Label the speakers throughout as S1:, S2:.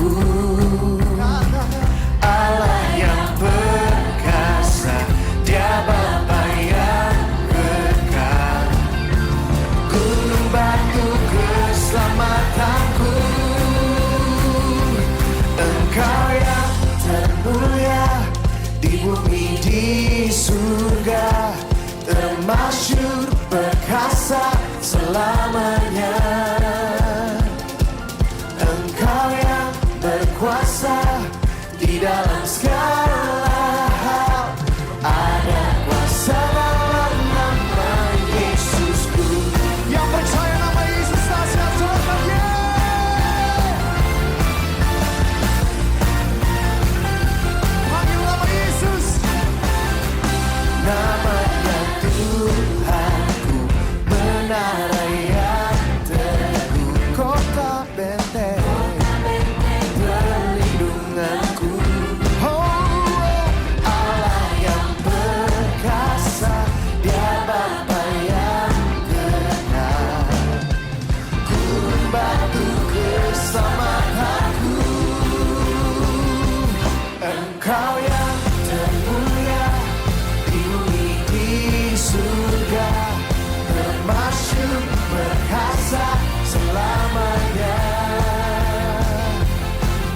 S1: Tuhanku, Allah yang perkasa, Dia Bapa yang kekal, gunung batu keselamatanku. Engkau yang termulia di bumi di surga, termasyhur perkasa selamanya. Engkau yang berkuasa di dalam segala hal, ada kuasa dalam nama Yesusku. Yang percaya nama Yesus dahsyat selamanya. Panggil nama Yesus. Namanya Tuhanku, menara yang teguh, kota benteng perlindunganku. Oh, Allah yang perkasa, Dia Bapa yang kekal, gunung batu keselamatanku. Engkau yang termulia di bumi di surga, termasyhur perkasa selamanya.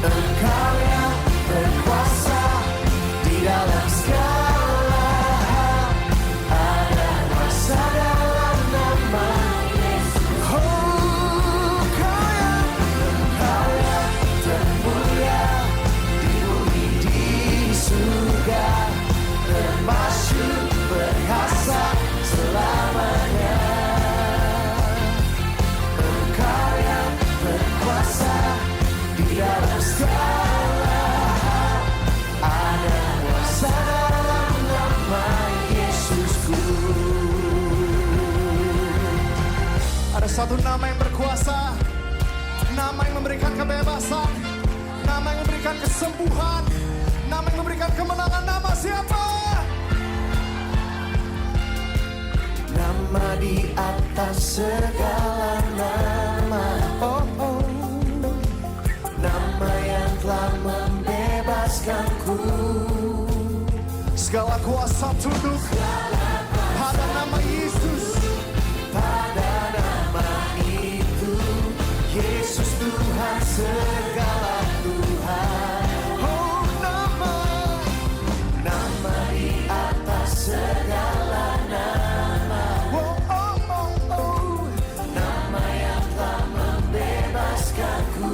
S1: Engkau yang berkuasa di dalam segala hal, ada kuasa dalam nama Yesus. Oh, Engkau yang termulia di bumi di surga, termasyhur perkasa selamanya. Engkau yang berkuasa di dalam segala hal, ada kuasa dalam nama Yesusku. Ada satu nama yang berkuasa, nama yang memberikan kebebasan, nama yang memberikan kesembuhan, nama yang memberikan kemenangan. Nama siapa? Nama di atas segala nama. Oh, oh. Nama yang telah membebaskanku. Segala kuasa tunduk pada nama Yesus. Pada nama itu, Yesus Tuhan segala Tuhan. Oh, nama di atas segala nama. Oh, oh, oh, oh. Nama yang telah membebaskanku.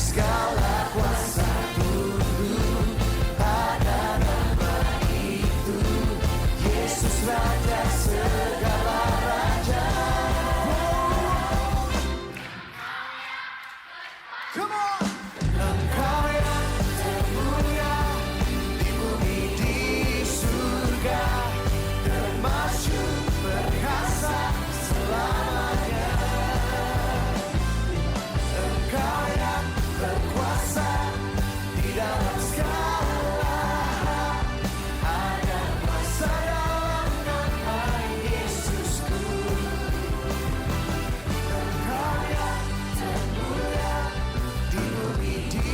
S1: Segala kuasa tunduk pada nama itu, Yesus Raja segala raja. Come on! Engkau yang termulia di bumi di surga, termasyhur perkasa selamanya. Engkau yang berkuasa di dalam segala hal, ada kuasa dalam nama Yesusku. Engkau yang termulia di bumi di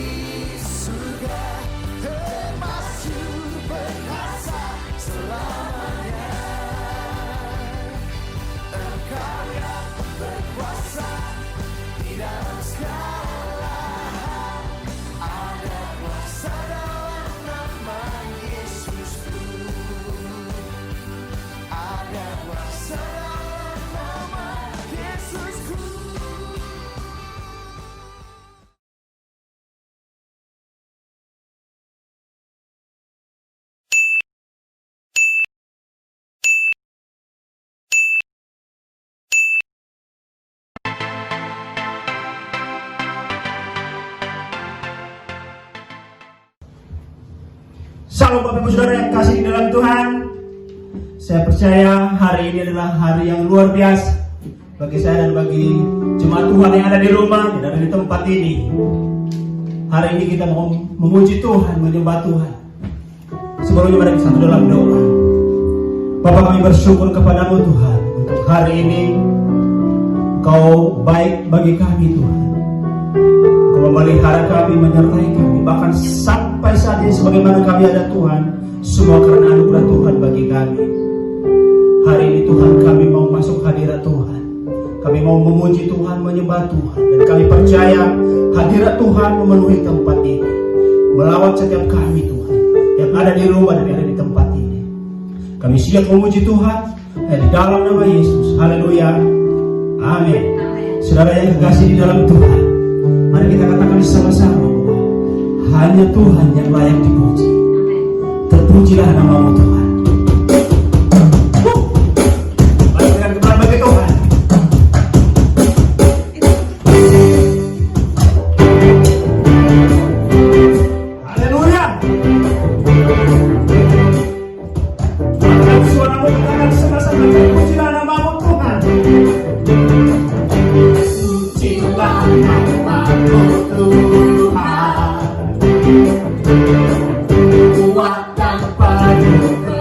S1: surga, termasyhur perkasa selamanya. Engkau yang berkuasa di dalam segala hal, ada kuasa dalam nama Yesusku. Ada kuasa dalam nama Yesusku.
S2: Shalom Bapak Ibu Saudara yang kasih di dalam Tuhan. Saya percaya hari ini adalah hari yang luar biasa bagi saya dan bagi jemaat Tuhan yang ada di rumah dan di tempat ini. Hari ini kita mau memuji Tuhan, menyembah Tuhan. Sebelumnya mari kita dalam doa. Bapa, kami bersyukur kepadamu Tuhan untuk hari ini Kau baik bagi kami Tuhan. Kau memelihara kami, menyertai kami, bahkan sampai saat ini sebagaimana kami ada Tuhan, semua karena anugerah Tuhan bagi kami. Hari ini Tuhan, kami mau masuk hadirat Tuhan. Kami mau memuji Tuhan, menyembah Tuhan, dan kami percaya hadirat Tuhan memenuhi tempat ini, melawat setiap kami Tuhan yang ada di rumah dan yang ada di tempat ini. Kami siap memuji Tuhan di dalam nama Yesus. Haleluya. Amin. Saudara yang kekasih di dalam Tuhan, mari kita katakan bersama-sama bahwa hanya Tuhan yang layak dipuji. Terpujilah nama-Mu Tuhan. Mari kita kembali bagi Tuhan. Haleluya. Angkat suaramu, katakan sama-sama, terpujilah nama-Mu Tuhan. Pujilah nama-Mu Tuhan. Kuat tanpa duka.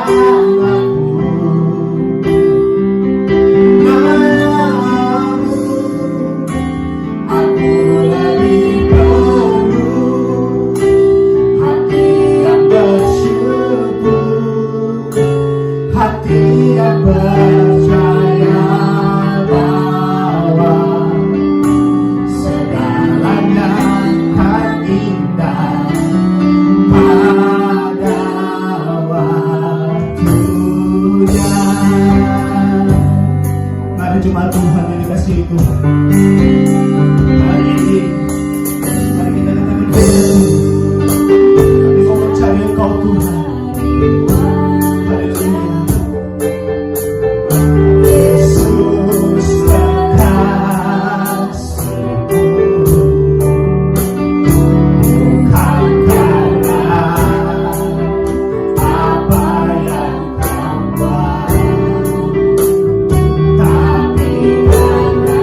S2: Aku lagi penuh hati yang bersyukur, hati yang percaya bahwa segalanya akan indah pada waktunya. Mari jemaat Tuhan yang dikasihi Tuhan, hari ini mari kita datang ke kami mau mencari Engkau Tuhan. Haleluya. Yesus kekasihku, bukan karena apa yang kau buat, tapi karena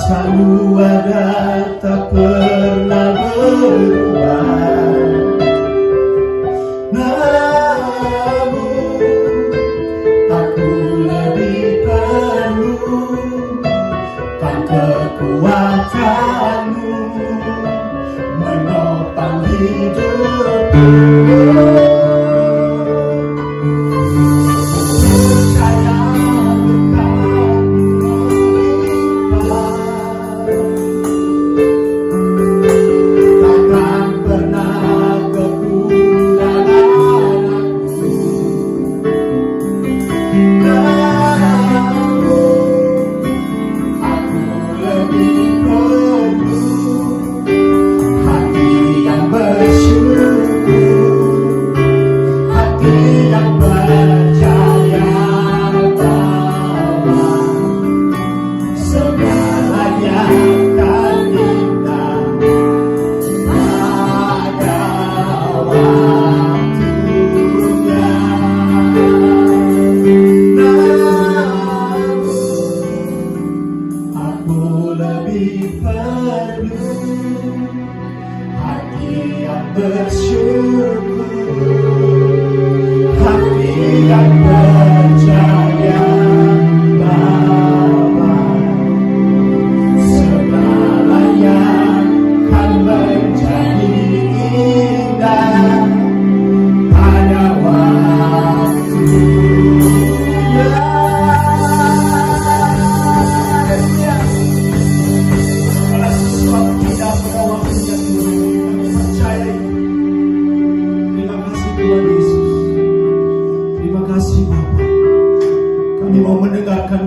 S2: Selalu ada, tak pernah berubah. Namun aku lebih perlu kan kekuatanmu menopang hidupku.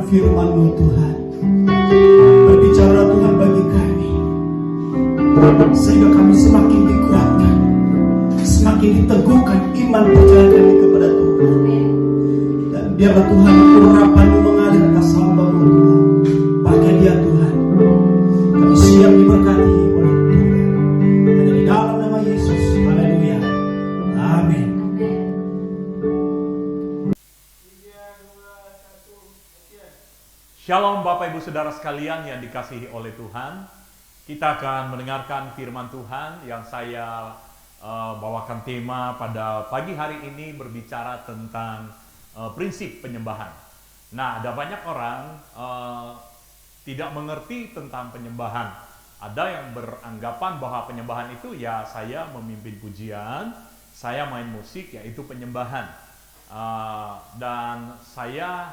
S2: Firman-Mu Tuhan, berbicara Tuhan bagi kami, sehingga kami semakin dikuatkan, semakin diteguhkan iman percaya kami kepada Tuhan. Dan biarlah Tuhan urapan-Mu mengalir atas hamba-Mu Tuhan, pakai dia Tuhan, kami siap diberkati oleh Tuhan. Hanya di dalam nama Yesus, haleluya, amin.
S3: Shalom Bapak Ibu Saudara sekalian yang dikasihi oleh Tuhan. Kita akan mendengarkan firman Tuhan yang saya bawakan tema pada pagi hari ini berbicara tentang prinsip penyembahan. Nah, ada banyak orang tidak mengerti tentang penyembahan. Ada yang beranggapan bahwa penyembahan itu ya saya memimpin pujian, saya main musik, yaitu penyembahan. Dan saya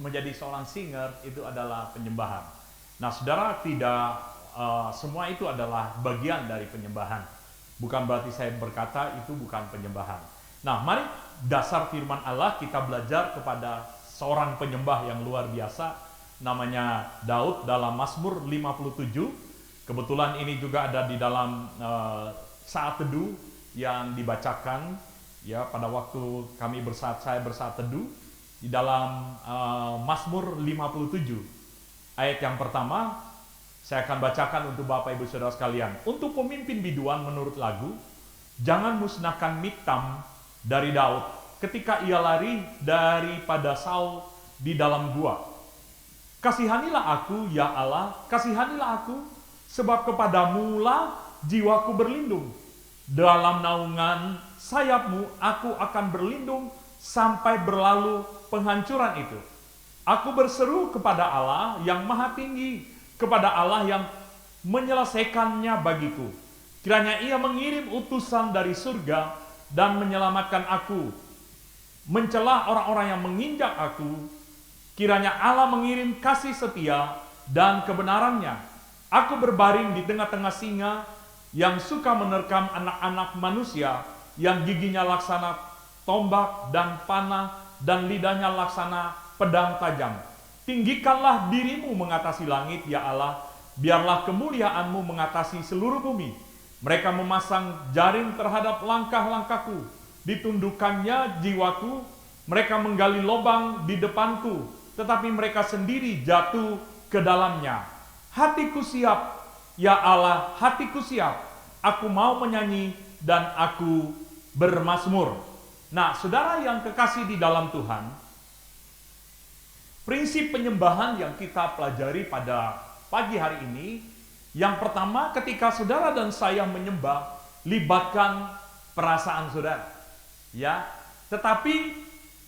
S3: menjadi seorang singer itu adalah penyembahan. Nah, saudara, tidak semua itu adalah bagian dari penyembahan. Bukan berarti saya berkata itu bukan penyembahan. Nah, mari dasar firman Allah kita belajar kepada seorang penyembah yang luar biasa, namanya Daud dalam Mazmur 57. Kebetulan ini juga ada di dalam saat teduh yang dibacakan ya pada waktu saya bersaat teduh. Di dalam Mazmur 57 ayat yang pertama, Saya akan bacakan untuk Bapak Ibu Saudara sekalian. Untuk pemimpin biduan menurut lagu, jangan musnahkan Miktam dari Daud ketika ia lari daripada Saul di dalam gua. Kasihanilah aku, ya Allah, kasihanilah aku, sebab kepadamu-lah jiwaku berlindung. Dalam naungan sayapmu aku akan berlindung sampai berlalu penghancuran itu. Aku berseru kepada Allah yang maha tinggi, kepada Allah yang menyelesaikannya bagiku. Kiranya ia mengirim utusan dari surga dan menyelamatkan aku, mencela orang-orang yang menginjak aku. Kiranya Allah mengirim kasih setia dan kebenarannya. Aku berbaring di tengah-tengah singa yang suka menerkam anak-anak manusia, yang giginya laksana tombak dan panah, dan lidahnya laksana pedang tajam. Tinggikanlah dirimu mengatasi langit, ya Allah, biarlah kemuliaanmu mengatasi seluruh bumi. Mereka memasang jaring terhadap langkah-langkahku, ditundukkannya jiwaku. Mereka menggali lubang di depanku, tetapi mereka sendiri jatuh ke dalamnya. Hatiku siap, ya Allah, hatiku siap. Aku mau menyanyi dan aku bermazmur. Nah, saudara yang kekasih di dalam Tuhan, prinsip penyembahan yang kita pelajari pada pagi hari ini, yang pertama, ketika saudara dan saya menyembah, libatkan perasaan saudara. Ya, tetapi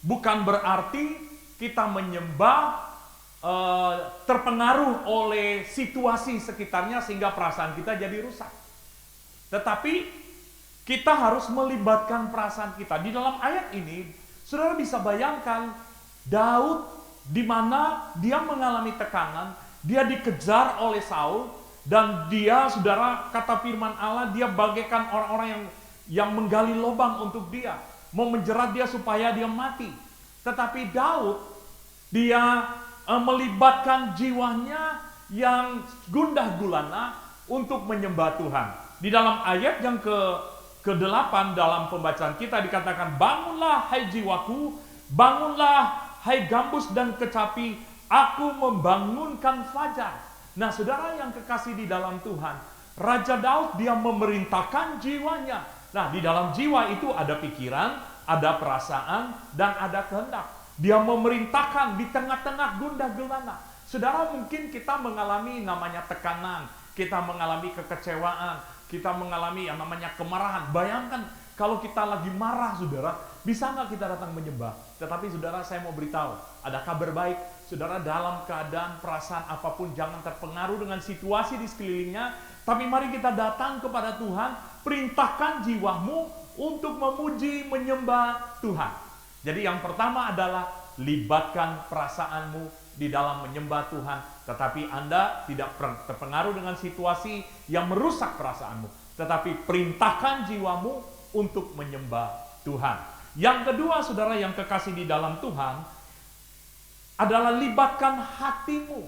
S3: bukan berarti kita menyembah terpengaruh oleh situasi sekitarnya sehingga perasaan kita jadi rusak. Tetapi kita harus melibatkan perasaan kita. Di dalam ayat ini, saudara bisa bayangkan Daud di mana dia mengalami tekanan, dia dikejar oleh Saul, dan dia, saudara, kata firman Allah, dia bagaikan orang-orang yang menggali lubang untuk dia, mau menjerat dia supaya dia mati. Tetapi Daud, dia melibatkan jiwanya yang gundah gulana untuk menyembah Tuhan. Di dalam ayat yang ke-8 dalam pembacaan kita dikatakan, bangunlah hai jiwaku, bangunlah hai gambus dan kecapi, aku membangunkan fajar. Nah, saudara yang kekasih di dalam Tuhan, Raja Daud dia memerintahkan jiwanya. Nah, di dalam jiwa itu ada pikiran, ada perasaan, dan ada kehendak. Dia memerintahkan di tengah-tengah gundah gulana. Saudara, mungkin kita mengalami namanya tekanan, kita mengalami kekecewaan, kita mengalami yang namanya kemarahan. Bayangkan kalau kita lagi marah, saudara, bisa nggak kita datang menyembah? Tetapi saudara, saya mau beritahu, ada kabar baik. Saudara, dalam keadaan perasaan apapun, jangan terpengaruh dengan situasi di sekelilingnya. Tapi mari kita datang kepada Tuhan, perintahkan jiwamu untuk memuji, menyembah Tuhan. Jadi yang pertama adalah libatkan perasaanmu di dalam menyembah Tuhan. Tetapi Anda tidak terpengaruh dengan situasi yang merusak perasaanmu. Tetapi perintahkan jiwamu untuk menyembah Tuhan. Yang kedua, saudara yang kekasih di dalam Tuhan, adalah libatkan hatimu.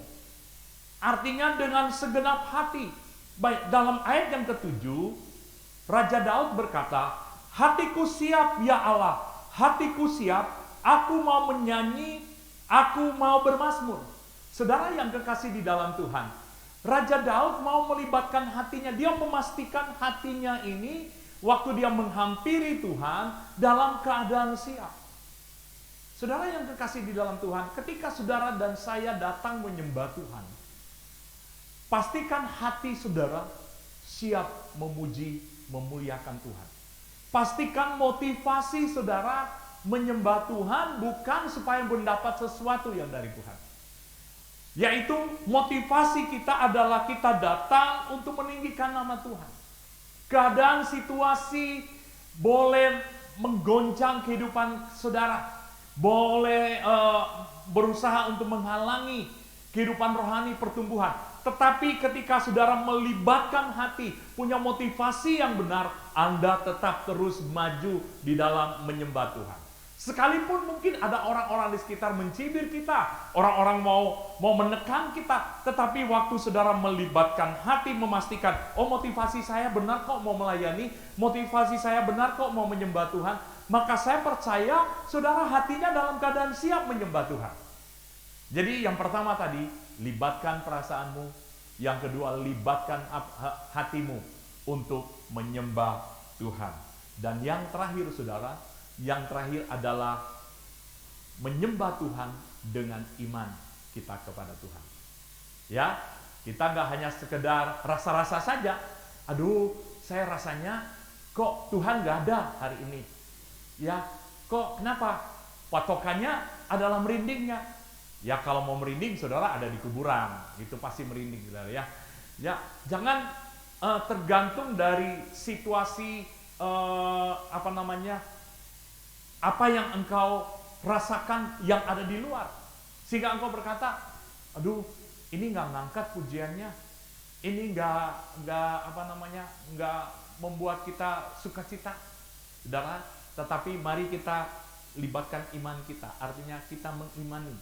S3: Artinya dengan segenap hati. Baik, dalam ayat yang ke-7, Raja Daud berkata, hatiku siap ya Allah, hatiku siap, aku mau menyanyi, aku mau bermazmur. Saudara yang kekasih di dalam Tuhan, Raja Daud mau melibatkan hatinya. Dia memastikan hatinya ini waktu dia menghampiri Tuhan dalam keadaan siap. Saudara yang kekasih di dalam Tuhan, ketika saudara dan saya datang menyembah Tuhan, pastikan hati saudara siap memuji, memuliakan Tuhan. Pastikan motivasi saudara menyembah Tuhan bukan supaya mendapat sesuatu yang dari Tuhan. Yaitu motivasi kita adalah kita datang untuk meninggikan nama Tuhan. Keadaan situasi boleh menggoncang kehidupan saudara, boleh berusaha untuk menghalangi kehidupan rohani pertumbuhan. Tetapi ketika saudara melibatkan hati, punya motivasi yang benar, Anda tetap terus maju di dalam menyembah Tuhan. Sekalipun mungkin ada orang-orang di sekitar mencibir kita, orang-orang mau menekan kita, tetapi waktu saudara melibatkan hati, memastikan, oh motivasi saya benar kok mau melayani, motivasi saya benar kok mau menyembah Tuhan, maka saya percaya saudara hatinya dalam keadaan siap menyembah Tuhan. Jadi yang pertama tadi, libatkan perasaanmu, Yang kedua, libatkan hatimu untuk menyembah Tuhan. Dan yang terakhir saudara, yang terakhir adalah menyembah Tuhan dengan iman kita kepada Tuhan. Ya, kita nggak hanya sekedar rasa-rasa saja. Aduh, saya rasanya kok Tuhan nggak ada hari ini. Ya, kok kenapa? Patokannya adalah merindingnya. Ya kalau mau merinding saudara ada di kuburan, itu pasti merinding saudara ya. Ya jangan tergantung dari situasi apa yang engkau rasakan yang ada di luar, sehingga engkau berkata, aduh ini nggak ngangkat pujiannya, ini nggak membuat kita sukacita, saudara. Tetapi mari kita libatkan iman kita, artinya kita mengimani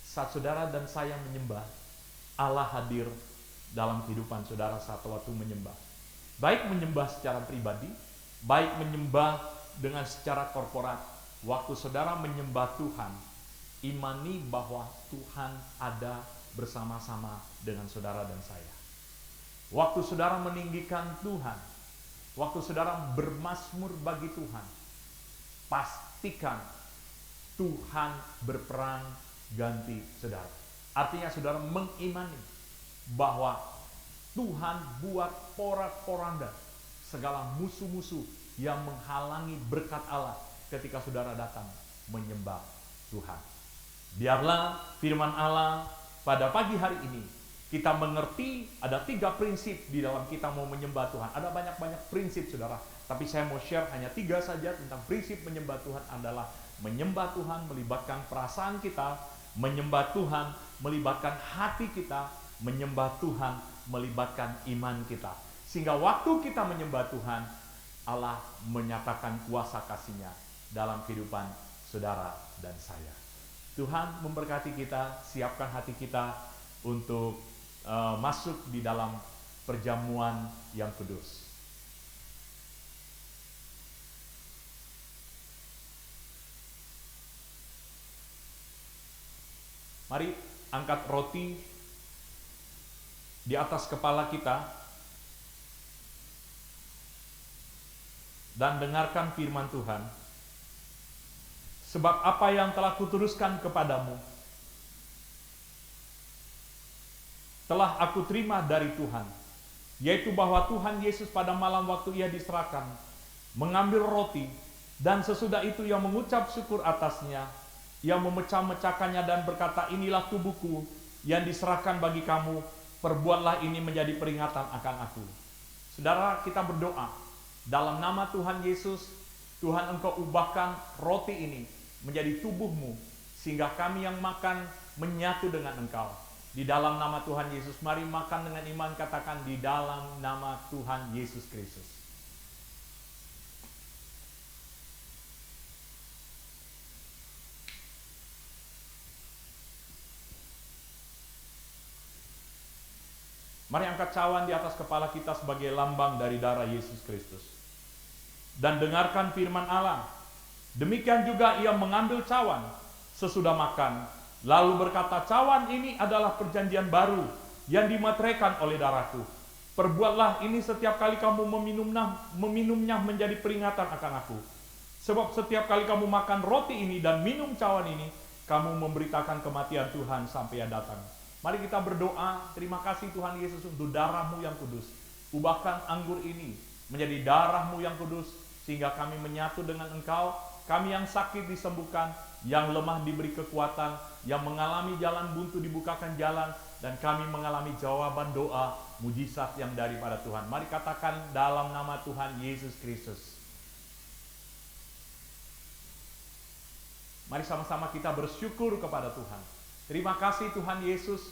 S3: saat saudara dan saya menyembah, Allah hadir dalam kehidupan saudara saat waktu menyembah. Baik menyembah secara pribadi, baik menyembah dengan secara korporat. Waktu saudara menyembah Tuhan, imani bahwa Tuhan ada bersama-sama dengan saudara dan saya. Waktu saudara meninggikan Tuhan, waktu saudara bermazmur bagi Tuhan, pastikan Tuhan berperang ganti saudara. Artinya saudara mengimani bahwa Tuhan buat porak-poranda segala musuh-musuh yang menghalangi berkat Allah ketika saudara datang menyembah Tuhan. Biarlah firman Allah pada pagi hari ini kita mengerti ada 3 prinsip di dalam kita mau menyembah Tuhan. Ada banyak-banyak prinsip saudara, tapi saya mau share hanya 3 saja tentang prinsip menyembah Tuhan. Adalah menyembah Tuhan melibatkan perasaan kita, menyembah Tuhan melibatkan hati kita, menyembah Tuhan melibatkan iman kita. Sehingga waktu kita menyembah Tuhan, Allah menyatakan kuasa kasih-Nya dalam kehidupan saudara dan saya. Tuhan memberkati kita, siapkan hati kita untuk masuk di dalam perjamuan yang kudus. Mari angkat roti di atas kepala kita dan dengarkan firman Tuhan. Sebab apa yang telah kuteruskan kepadamu telah aku terima dari Tuhan, yaitu bahwa Tuhan Yesus pada malam waktu Ia diserahkan mengambil roti, dan sesudah itu Ia mengucap syukur atasnya, Ia memecah-mecahkannya dan berkata, inilah tubuhku yang diserahkan bagi kamu, perbuatlah ini menjadi peringatan akan aku. Saudara, kita berdoa dalam nama Tuhan Yesus. Tuhan, Engkau ubahkan roti ini menjadi tubuhmu, sehingga kami yang makan menyatu dengan Engkau. Di dalam nama Tuhan Yesus, mari makan dengan iman, katakan di dalam nama Tuhan Yesus Kristus. Mari angkat cawan di atas kepala kita sebagai lambang dari darah Yesus Kristus. Dan dengarkan firman Allah. Demikian juga Ia mengambil cawan sesudah makan, lalu berkata, cawan ini adalah perjanjian baru yang dimateraikan oleh darahku. Perbuatlah ini setiap kali kamu meminumnya menjadi peringatan akan aku. Sebab setiap kali kamu makan roti ini dan minum cawan ini, kamu memberitakan kematian Tuhan sampai Ia datang. Mari kita berdoa, terima kasih Tuhan Yesus untuk darah-Mu yang kudus. Ubahkan anggur ini menjadi darah-Mu yang kudus, sehingga kami menyatu dengan Engkau. Kami yang sakit disembuhkan, yang lemah diberi kekuatan, yang mengalami jalan buntu dibukakan jalan, dan kami mengalami jawaban doa, mujizat yang daripada Tuhan. Mari katakan dalam nama Tuhan Yesus Kristus. Mari sama-sama kita bersyukur kepada Tuhan. Terima kasih Tuhan Yesus,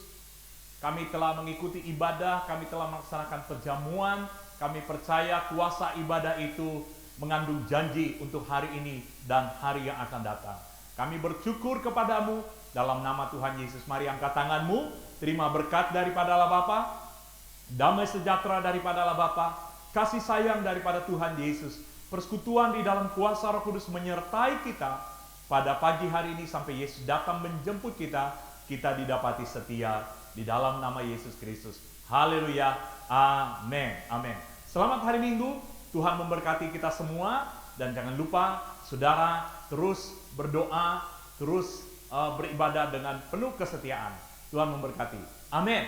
S3: kami telah mengikuti ibadah, kami telah melaksanakan perjamuan, kami percaya kuasa ibadah itu mengandung janji untuk hari ini dan hari yang akan datang. Kami bersyukur kepadamu dalam nama Tuhan Yesus. Mari angkat tanganmu, terima berkat daripada Allah Bapa, damai sejahtera daripada Allah Bapa, kasih sayang daripada Tuhan Yesus, persekutuan di dalam kuasa Roh Kudus menyertai kita pada pagi hari ini sampai Yesus datang menjemput kita, kita didapati setia di dalam nama Yesus Kristus. Haleluya. Amin. Amin. Selamat hari Minggu. Tuhan memberkati kita semua. Dan jangan lupa, saudara, terus berdoa, terus beribadah dengan penuh kesetiaan. Tuhan memberkati. Amin.